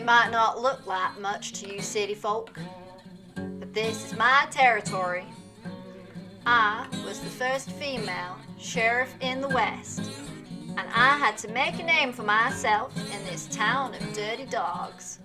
might not look like much to you city folk, but this is my territory. I was the first female sheriff in the West, and I had to make a name for myself in this town of dirty dogs.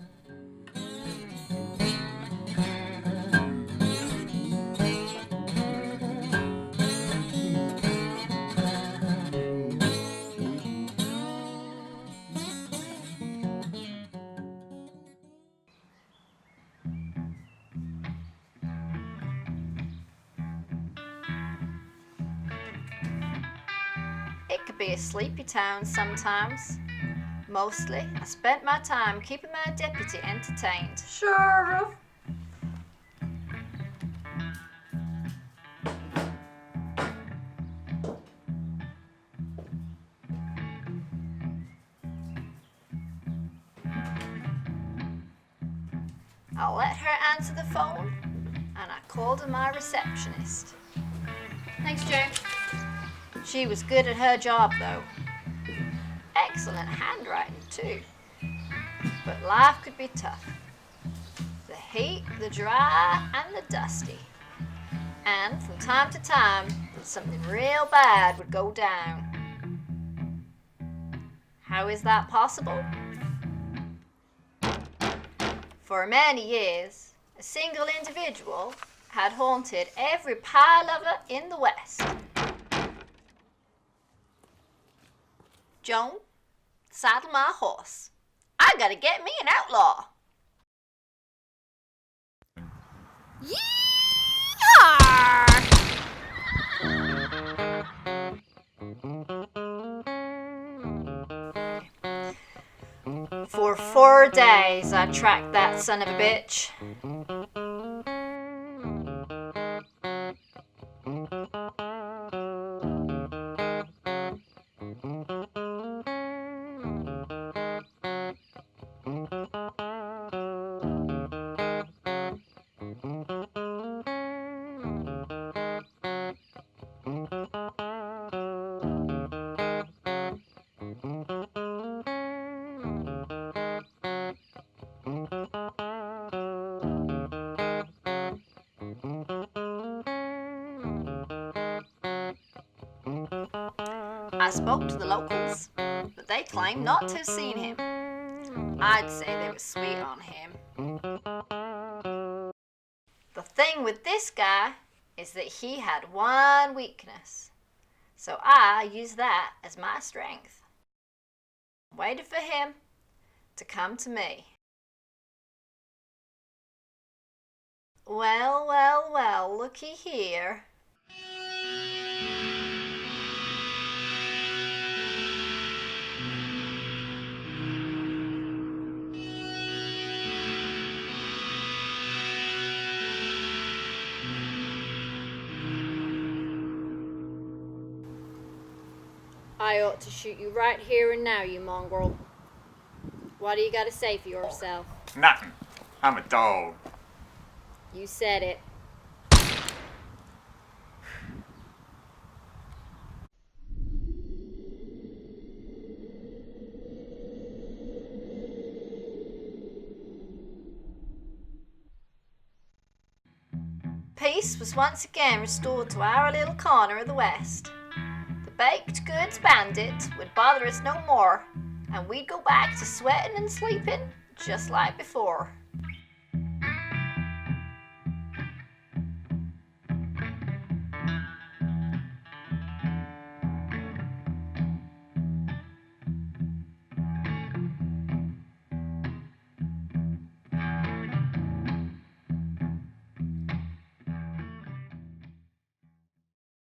It could be a sleepy town sometimes. Mostly, I spent my time keeping my deputy entertained. Sheriff. I let her answer the phone, and I called her my receptionist. Thanks, Joan. She was good at her job, though. Excellent handwriting, too. But life could be tough. The heat, the dry, and the dusty. And from time to time, something real bad would go down. How is that possible? For many years, a single individual had haunted every pie lover in the West. Joan, saddle my horse. I gotta get me an outlaw. Yeehaw! For 4 days I tracked that son of a bitch. I spoke to the locals, but they claim not to have seen him. I'd say they were sweet on him. The thing with this guy is that he had one weakness, so I used that as my strength. Waited for him to come to me. Well, well, well, looky here. I ought to shoot you right here and now, you mongrel. What do you got to say for yourself? Nothing. I'm a dog. You said it. Peace was once again restored to our little corner of the West. The baked goods bandit would bother us no more, and we'd go back to sweating and sleeping just like before.